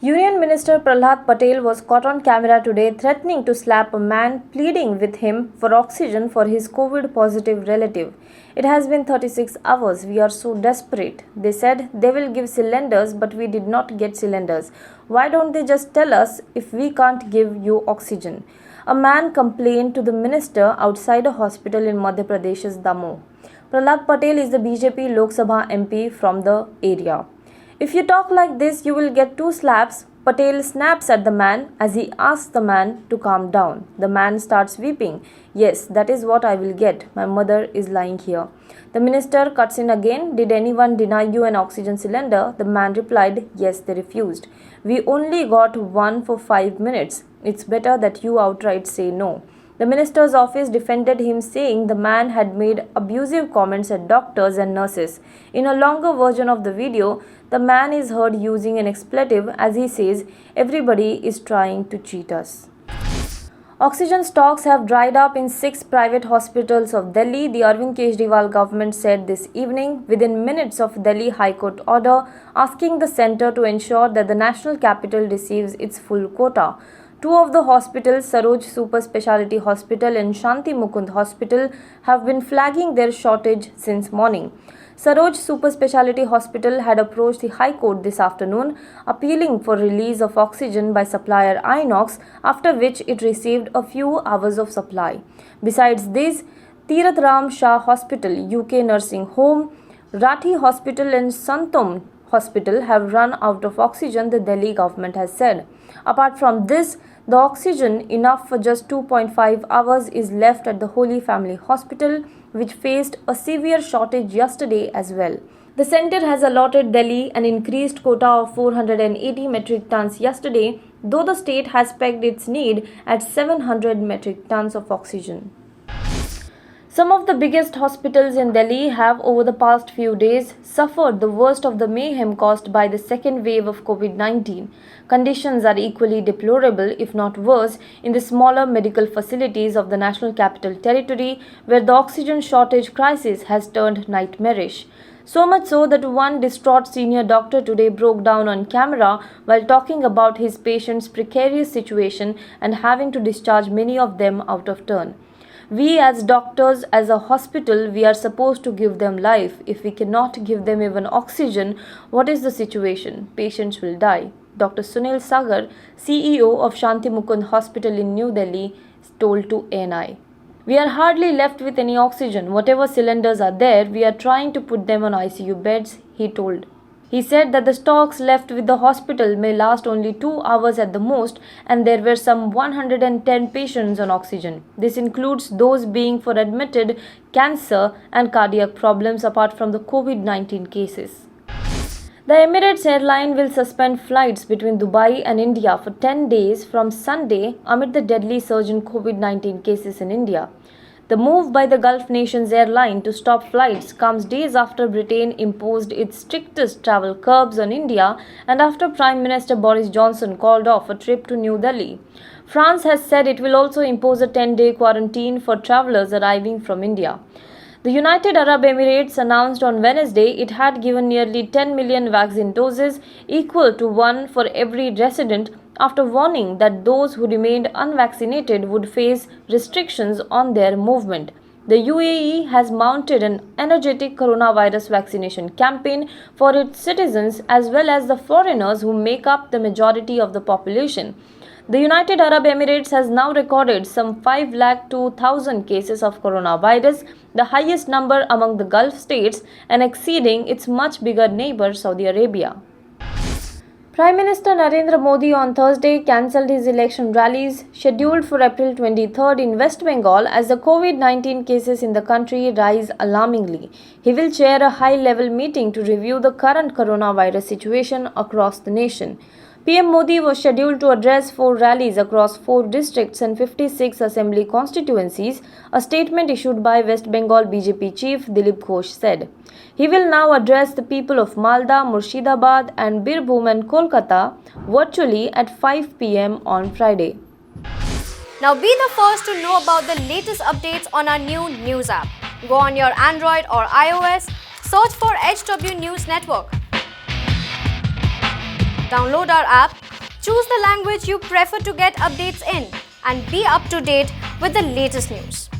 Union Minister Prahlad Patel was caught on camera today threatening to slap a man pleading with him for oxygen for his COVID-positive relative. It has been 36 hours. We are so desperate. They said they will give cylinders, but we did not get cylinders. Why don't they just tell us if we can't give you oxygen? A man complained to the minister outside a hospital in Madhya Pradesh's Damoh. Prahlad Patel is the BJP Lok Sabha MP from the area. If you talk like this, you will get 2 slaps. Patel snaps at the man as he asks the man to calm down. The man starts weeping. Yes, that is what I will get. My mother is lying here. The minister cuts in again. Did anyone deny you an oxygen cylinder? The man replied, yes, they refused. We only got one for 5 minutes. It's better that you outright say no. The minister's office defended him, saying the man had made abusive comments at doctors and nurses. In a longer version of the video, the man is heard using an expletive as he says, everybody is trying to cheat us. Oxygen stocks have dried up in 6 private hospitals of Delhi, the Arvind Kejriwal government said this evening, within minutes of Delhi High Court order asking the centre to ensure that the national capital receives its full quota. 2 of the hospitals, Saroj Super Speciality Hospital and Shanti Mukund Hospital, have been flagging their shortage since morning. Saroj Super Speciality Hospital had approached the High Court this afternoon, appealing for release of oxygen by supplier Inox, after which it received a few hours of supply. Besides this, Tirath Ram Shah Hospital, UK Nursing Home, Rathi Hospital and Santom Hospital have run out of oxygen, the Delhi government has said. Apart from this, the oxygen enough for just 2.5 hours is left at the Holy Family Hospital, which faced a severe shortage yesterday as well. The centre has allotted Delhi an increased quota of 480 metric tons yesterday, though the state has pegged its need at 700 metric tons of oxygen. Some of the biggest hospitals in Delhi have over the past few days suffered the worst of the mayhem caused by the second wave of COVID-19. Conditions are equally deplorable, if not worse, in the smaller medical facilities of the National Capital Territory, where the oxygen shortage crisis has turned nightmarish. So much so that one distraught senior doctor today broke down on camera while talking about his patients' precarious situation and having to discharge many of them out of turn. We as doctors, as a hospital, we are supposed to give them life. If we cannot give them even oxygen, what is the situation? Patients will die. Dr. Sunil Sagar, CEO of Shanti Mukund Hospital in New Delhi, told to ANI. We are hardly left with any oxygen. Whatever cylinders are there, we are trying to put them on ICU beds, he told. He said that the stocks left with the hospital may last only 2 hours at the most, and there were some 110 patients on oxygen. This includes those being for admitted cancer and cardiac problems apart from the COVID-19 cases. The Emirates airline will suspend flights between Dubai and India for 10 days from Sunday amid the deadly surge in COVID-19 cases in India. The move by the Gulf nations airline to stop flights comes days after Britain imposed its strictest travel curbs on India and after Prime Minister Boris Johnson called off a trip to New Delhi. France has said it will also impose a 10-day quarantine for travellers arriving from India. The United Arab Emirates announced on Wednesday it had given nearly 10 million vaccine doses, equal to 1 for every resident, after warning that those who remained unvaccinated would face restrictions on their movement. The UAE has mounted an energetic coronavirus vaccination campaign for its citizens as well as the foreigners who make up the majority of the population. The United Arab Emirates has now recorded some 502,000 cases of coronavirus, the highest number among the Gulf states and exceeding its much bigger neighbor Saudi Arabia. Prime Minister Narendra Modi on Thursday cancelled his election rallies scheduled for April 23rd in West Bengal as the COVID-19 cases in the country rise alarmingly. He will chair a high-level meeting to review the current coronavirus situation across the nation. PM Modi was scheduled to address 4 rallies across 4 districts and 56 assembly constituencies, a statement issued by West Bengal BJP chief Dilip Ghosh said. He will now address the people of Malda, Murshidabad and Birbhum and Kolkata virtually at 5 p.m. on Friday. Now be the first to know about the latest updates on our new news app. Go on your Android or iOS, search for HW News Network. Download our app Choose the language you prefer to get updates in and be up to date with the latest news.